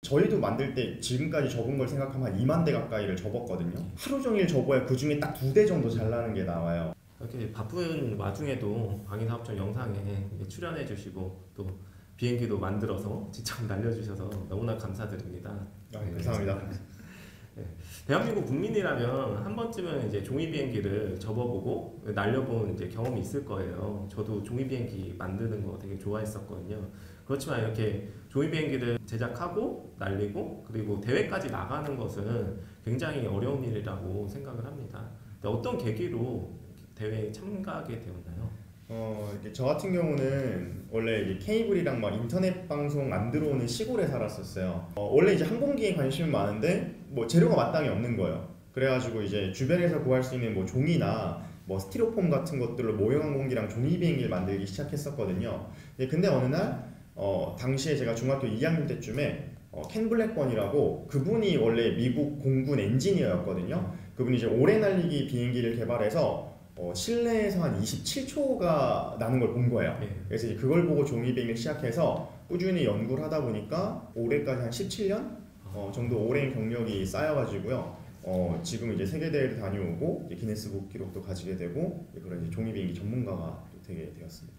저희도 만들 때 지금까지 접은 걸 생각하면 한 2만 대 가까이를 접었거든요. 하루 종일 접어야 그 중에 딱 2대 정도 잘 나는 게 나와요. 이렇게 바쁜 와중에도 광희사업청 영상에 출연해 주시고 또 비행기도 만들어서 직접 날려주셔서 너무나 감사드립니다. 감사합니다. 네. 대한민국 국민이라면 한 번쯤은 이제 종이 비행기를 접어보고 날려본 이제 경험이 있을 거예요. 저도 종이 비행기 만드는 거 되게 좋아했었거든요. 그렇지만 이렇게 종이 비행기를 제작하고 날리고 그리고 대회까지 나가는 것은 굉장히 어려운 일이라고 생각을 합니다. 어떤 계기로 대회에 참가하게 되었나요? 이게 저 같은 경우는 원래 이제 케이블이랑 막 인터넷 방송 안 들어오는 시골에 살았었어요. 원래 이제 항공기에 관심은 많은데 뭐 재료가 마땅히 없는 거예요. 그래가지고 이제 주변에서 구할 수 있는 뭐 종이나 뭐 스티로폼 같은 것들로 모형 항공기랑 종이 비행기를 만들기 시작했었거든요. 근데 어느 날 당시에 제가 중학교 2학년 때쯤에 켄 블랙번이라고 그분이 원래 미국 공군 엔지니어였거든요. 그분이 이제 오래 날리기 비행기를 개발해서 실내에서 한 27초가 나는 걸 본 거예요. 그래서 이제 그걸 보고 종이 비행기를 시작해서 꾸준히 연구를 하다 보니까 올해까지 한 17년 정도 오랜 경력이 쌓여가지고요. 지금 이제 세계 대회를 다녀오고 이제 기네스북 기록도 가지게 되고 그런 이제 종이 비행기 전문가가 되게 되었습니다.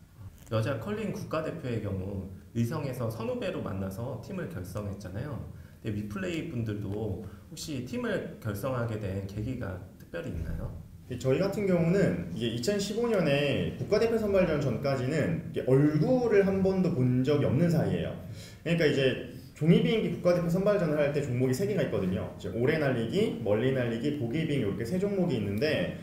여자 컬링 국가대표의 경우 의성에서 선후배로 만나서 팀을 결성했잖아요. 근데 위플레이 분들도 혹시 팀을 결성하게 된 계기가 특별히 있나요? 저희 같은 경우는 이게 2015년에 국가대표 선발전 전까지는 얼굴을 한 번도 본 적이 없는 사이예요. 그러니까 이제 종이 비행기 국가대표 선발전을 할 때 종목이 3개가 있거든요. 이제 오래 날리기, 멀리 날리기, 보기 비행기 이렇게 3종목이 있는데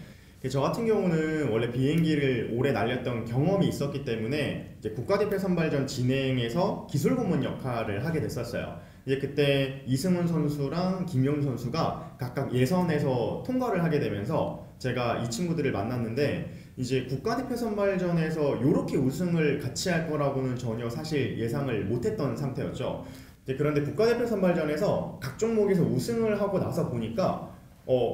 저 같은 경우는 원래 비행기를 오래 날렸던 경험이 있었기 때문에 이제 국가대표 선발전 진행에서 기술 고문 역할을 하게 됐었어요. 이제 그때 이승훈 선수랑 김용 선수가 각각 예선에서 통과를 하게 되면서 제가 이 친구들을 만났는데 이제 국가대표 선발전에서 이렇게 우승을 같이 할 거라고는 전혀 사실 예상을 못했던 상태였죠. 그런데 국가대표 선발전에서 각 종목에서 우승을 하고 나서 보니까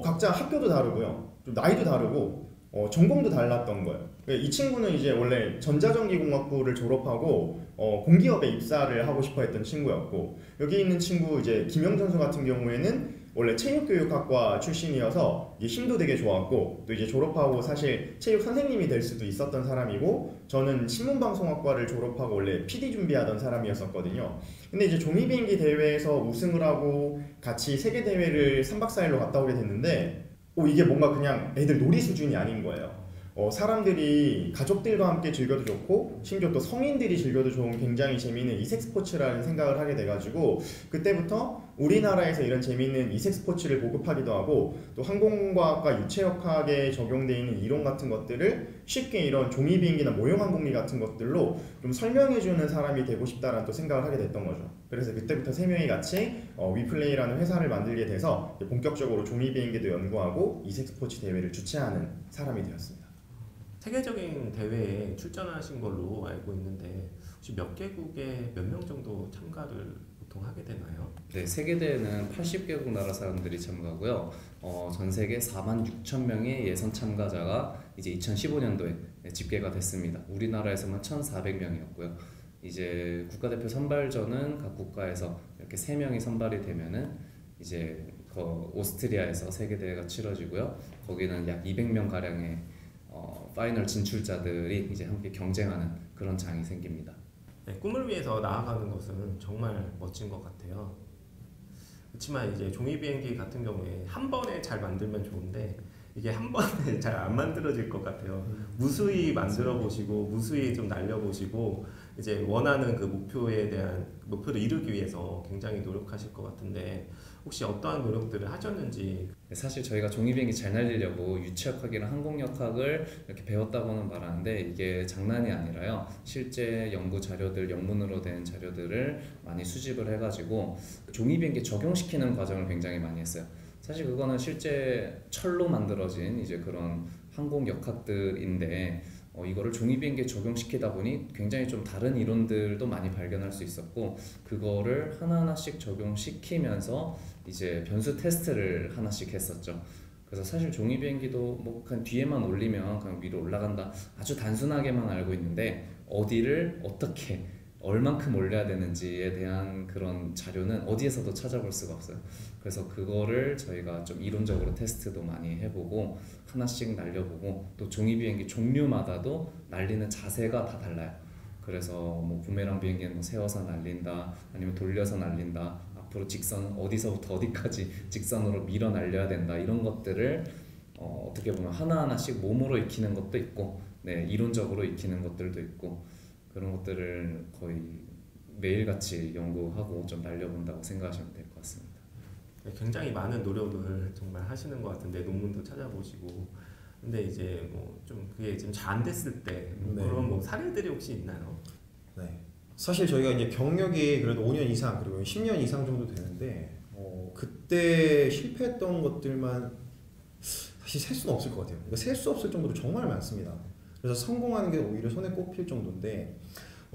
각자 학교도 다르고요. 좀 나이도 다르고 전공도 달랐던 거예요. 이 친구는 이제 원래 전자전기공학부를 졸업하고 공기업에 입사를 하고 싶어 했던 친구였고, 여기 있는 친구 이제 김영 선수 같은 경우에는 원래 체육교육학과 출신이어서 힘도 되게 좋았고 또 이제 졸업하고 사실 체육 선생님이 될 수도 있었던 사람이고, 저는 신문방송학과를 졸업하고 원래 PD 준비하던 사람이었었거든요. 근데 이제 종이비행기 대회에서 우승을 하고 같이 세계대회를 3박 4일로 갔다 오게 됐는데 이게 뭔가 그냥 애들 놀이 수준이 아닌 거예요. 사람들이 가족들과 함께 즐겨도 좋고 심지어 또 성인들이 즐겨도 좋은 굉장히 재미있는 이색 스포츠라는 생각을 하게 돼가지고 그때부터 우리나라에서 이런 재미있는 이색 스포츠를 보급하기도 하고 또 항공과학과 유체역학에 적용되어 있는 이론 같은 것들을 쉽게 이런 종이 비행기나 모형 항공기 같은 것들로 좀 설명해주는 사람이 되고 싶다라는 또 생각을 하게 됐던 거죠. 그래서 그때부터 3명이 같이 위플레이라는 회사를 만들게 돼서 본격적으로 종이 비행기도 연구하고 이색 스포츠 대회를 주최하는 사람이 되었습니다. 세계적인 대회에 출전하신 걸로 알고 있는데 혹시 몇 개국에 몇 명 정도 참가를 보통 하게 되나요? 네, 세계대회는 80개국 나라 사람들이 참가하고요. 전 세계 46,000명의 예선 참가자가 이제 2015년도에 집계가 됐습니다. 우리나라에서만 1,400명이었고요. 이제 국가대표 선발전은 각 국가에서 이렇게 3명이 선발이 되면은 이제 오스트리아에서 세계대회가 치러지고요. 거기는 약 200명 가량의 파이널 진출자들이 이제 함께 경쟁하는 그런 장이 생깁니다. 네, 꿈을 위해서 나아가는 것은 정말 멋진 것 같아요. 그렇지만 이제 종이 비행기 같은 경우에 한 번에 잘 만들면 좋은데 이게 한 번에 잘 안 만들어질 것 같아요. 무수히 만들어 보시고 무수히 좀 날려 보시고 이제 원하는 그 목표에 대한 목표를 이루기 위해서 굉장히 노력하실 것 같은데 혹시 어떠한 노력들을 하셨는지. 사실 저희가 종이비행기 잘 날리려고 유체역학이랑 항공역학을 이렇게 배웠다고는 말하는데 이게 장난이 아니라요. 실제 연구 자료들, 영문으로 된 자료들을 많이 수집을 해가지고 종이비행기 적용시키는 과정을 굉장히 많이 했어요. 사실 그거는 실제 철로 만들어진 이제 그런 항공역학들인데 이거를 종이비행기에 적용시키다 보니 굉장히 좀 다른 이론들도 많이 발견할 수 있었고, 그거를 하나하나씩 적용시키면서 이제 변수 테스트를 하나씩 했었죠. 그래서 사실 종이비행기도 뭐 그냥 뒤에만 올리면 그냥 위로 올라간다, 아주 단순하게만 알고 있는데 어디를 어떻게 얼만큼 올려야 되는지에 대한 그런 자료는 어디에서도 찾아볼 수가 없어요. 그래서 그거를 저희가 좀 이론적으로 테스트도 많이 해보고 하나씩 날려보고 또 종이 비행기 종류마다도 날리는 자세가 다 달라요. 그래서 뭐 부메랑 비행기는 뭐 세워서 날린다, 아니면 돌려서 날린다, 앞으로 직선 어디서부터 어디까지 직선으로 밀어 날려야 된다, 이런 것들을 어떻게 보면 하나하나씩 몸으로 익히는 것도 있고, 네, 이론적으로 익히는 것들도 있고, 그런 것들을 거의 매일같이 연구하고 좀 날려본다고 생각하시면 될 것 같습니다. 굉장히 많은 노력을 정말 하시는 것 같은데, 논문도 찾아보시고. 근데 이제 뭐 좀 그게 좀 잘 안 됐을 때 네. 그런 뭐 사례들이 혹시 있나요? 네. 사실 저희가 이제 경력이 그래도 5년 이상 그리고 10년 이상 정도 되는데 그때 실패했던 것들만 사실 셀 수는 없을 것 같아요. 그러니까 셀 수 없을 정도로 정말 많습니다. 그래서 성공하는 게 오히려 손에 꼽힐 정도인데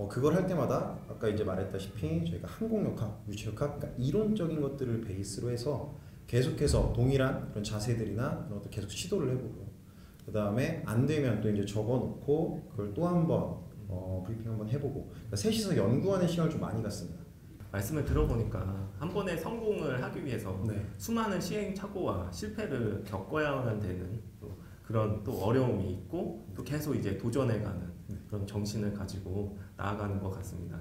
그걸 할 때마다 아까 이제 말했다시피 저희가 항공역학, 유체역학, 그러니까 이론적인 것들을 베이스로 해서 계속해서 동일한 그런 자세들이나 그런 것들 계속 시도를 해보고, 그 다음에 안 되면 또 이제 적어놓고 그걸 또 한번 브리핑 한번 해보고, 그러니까 셋이서 연구하는 시간을 좀 많이 갖습니다. 말씀을 들어보니까 한 번에 성공을 하기 위해서 네. 수많은 시행착오와 실패를 겪어야만 되는 그런 또 어려움이 있고, 또 계속 이제 도전해가는 그런 정신을 가지고 나아가는 것 같습니다.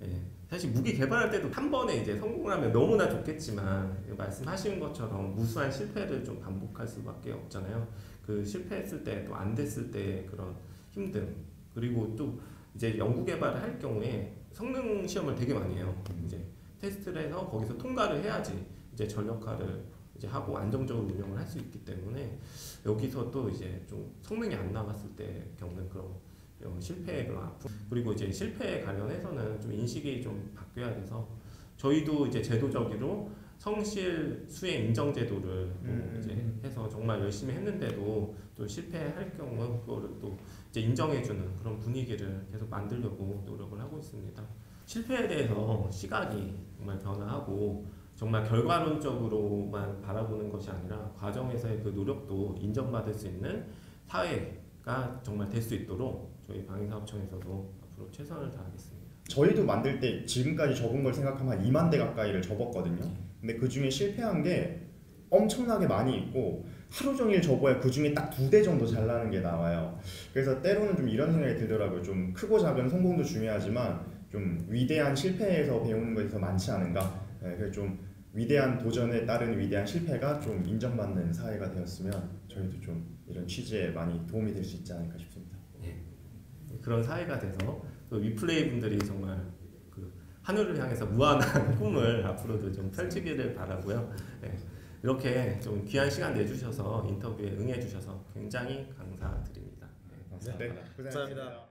예. 사실 무기 개발할 때도 한 번에 이제 성공을 하면 너무나 좋겠지만, 말씀하신 것처럼 무수한 실패를 좀 반복할 수밖에 없잖아요. 그 실패했을 때 또 안 됐을 때 그런 힘듦, 그리고 또 이제 연구 개발을 할 경우에 성능 시험을 되게 많이 해요. 이제 테스트를 해서 거기서 통과를 해야지 이제 전력화를 이제 하고 안정적으로 운영을 할 수 있기 때문에, 여기서 또 이제 좀 성능이 안 나갔을 때 겪는 그런 실패의 그런 아픔, 그리고 이제 실패에 관련해서는 좀 인식이 좀 바뀌어야 돼서, 저희도 이제 제도적으로 성실 수행 인정 제도를 또 이제 해서 정말 열심히 했는데도 또 실패할 경우 그거를 또 이제 인정해주는 그런 분위기를 계속 만들려고 노력을 하고 있습니다. 실패에 대해서 시각이 정말 변화하고, 정말 결과론적으로만 바라보는 것이 아니라 과정에서의 그 노력도 인정받을 수 있는 사회가 정말 될 수 있도록 저희 방위사업청에서도 앞으로 최선을 다하겠습니다. 저희도 만들 때 지금까지 접은 걸 생각하면 한 2만 대 가까이를 접었거든요. 근데 그 중에 실패한 게 엄청나게 많이 있고, 하루 종일 접어야 그 중에 딱 2대 정도 잘 나는 게 나와요. 그래서 때로는 좀 이런 생각이 들더라고요. 좀 크고 작은 성공도 중요하지만 좀 위대한 실패에서 배우는 것이 더 많지 않은가. 네, 그래서 좀 위대한 도전에 따른 위대한 실패가 좀 인정받는 사회가 되었으면 저희도 좀 이런 취지에 많이 도움이 될 수 있지 않을까 싶습니다. 그런 사회가 돼서 또 위플레이 분들이 정말 그 하늘을 향해서 무한한 꿈을 앞으로도 좀 펼치기를 바라고요. 네. 이렇게 좀 귀한 시간 내주셔서 인터뷰에 응해주셔서 굉장히 감사드립니다. 네, 고생하셨습니다.